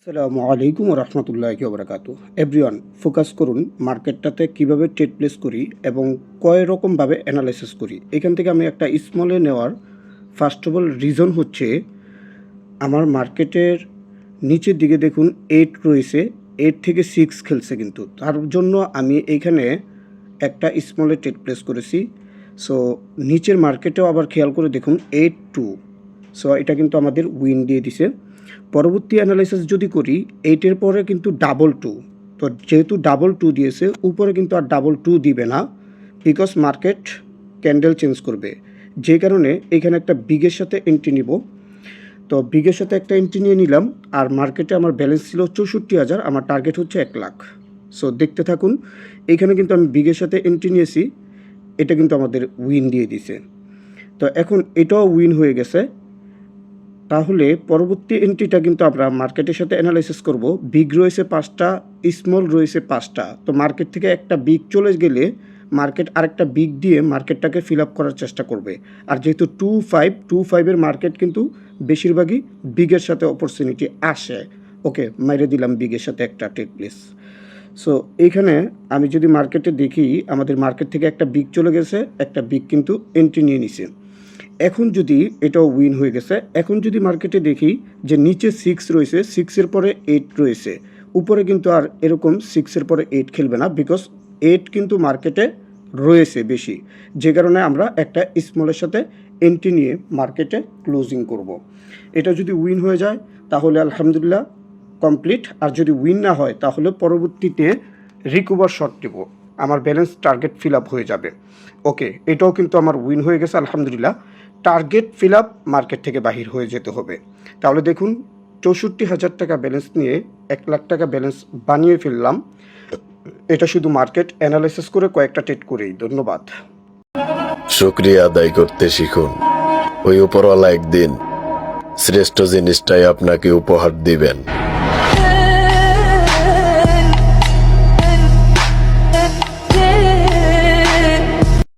আসসালামু আলাইকুম রহমতুল্লাহি ওবরাকাতু। এভরিওয়ান, ফোকাস করুন মার্কেটটাতে কিভাবে ট্রেড প্লেস করি এবং কয় রকমভাবে অ্যানালাইসিস করি। এখান থেকে আমি একটা স্মলে নেওয়ার ফার্স্ট অফ অল রিজন হচ্ছে আমার মার্কেটের নিচের দিকে দেখুন 8 রয়েছে, 8 থেকে 6 খেলছে, কিন্তু তার জন্য আমি এইখানে একটা স্মলে ট্রেড প্লেস করেছি। সো নিচের মার্কেটেও আবার খেয়াল করে দেখুন 8-2, সো এটা কিন্তু আমাদের উইন দিয়ে দিছে। পরবর্তী অ্যানালাইসিস যদি করি, 8-এর পরে কিন্তু 2-2, তো যেহেতু 2-2 দিয়েছে, উপরে কিন্তু আর 2-2 দিবে না, বিকজ মার্কেট ক্যান্ডেল চেঞ্জ করবে। যে কারণে এখানে একটা বিগের সাথে এন্ট্রি নিব। তো বিগের সাথে একটা এন্ট্রি নিয়ে নিলাম, আর মার্কেটে আমার ব্যালেন্স ছিল 64,000, আমার টার্গেট হচ্ছে 1 লাখ। সো দেখতে থাকুন, এইখানে কিন্তু আমি বিগের সাথে এন্ট্রি নিয়েছি, এটা কিন্তু আমাদের উইন দিয়ে দিছে। তো এখন এটাও উইন হয়ে গেছে। তাহলে পরবর্তী এন্ট্রিটা কিন্তু আমরা মার্কেটের সাথে অ্যানালাইসিস করব। বিগ রয়েছে 5টা, স্মল রয়েছে 5টা। তো মার্কেট থেকে একটা বিগ চলে গেলে মার্কেট আরেকটা বিগ দিয়ে মার্কেটটাকে ফিল আপ করার চেষ্টা করবে। আর যেহেতু 2-5-2-5-এর মার্কেট কিন্তু বেশিরভাগই বিগের সাথে অপরচুনিটি আসে। ওকে, মেরে দিলাম বিগের সাথে একটা ট্রেড প্লেস। সো এইখানে আমি যদি মার্কেটে দেখি, আমাদের মার্কেট থেকে একটা বিগ চলে গেছে, একটা বিগ কিন্তু এন্ট্রি নিয়ে নিছে। এখন যদি এটাও উইন হয়ে গেছে, এখন যদি মার্কেটে দেখি যে নিচে 6 রয়েছে, 6-এর পরে 8 রয়েছে, উপরে কিন্তু আর এরকম 6-এর পরে 8 খেলবে না, বিকজ 8 কিন্তু মার্কেটে রয়েছে বেশি। যে কারণে আমরা একটা স্মলের সাথে এন্ট্রি নিয়ে মার্কেটে ক্লোজিং করব। এটা যদি উইন হয়ে যায় তাহলে আলহামদুলিল্লাহ কমপ্লিট, আর যদি উইন না হয় তাহলে পরবর্তীতে রিকভার শট নেব, আমার ব্যালেন্স টার্গেট ফিল আপ হয়ে যাবে। ওকে, এটাও কিন্তু আমার উইন হয়ে গেছে আলহামদুলিল্লাহ। টার্গেট ফিল আপ, মার্কেট থেকে বাহির হয়ে যেতে হবে। তাহলে দেখুন, 64,000 টাকা ব্যালেন্স নিয়ে 1 লাখ টাকা ব্যালেন্স বানিয়ে ফেললাম। এটা শুধু মার্কেট অ্যানালাইসিস করে কয়েকটা ট্রেড করেই। ধন্যবাদ। শুকরিয়া আদায় করতে শিখুন। ওই উপরওয়ালা একদিন শ্রেষ্ঠ জিনিসটাই আপনাকে উপহার দিবেন।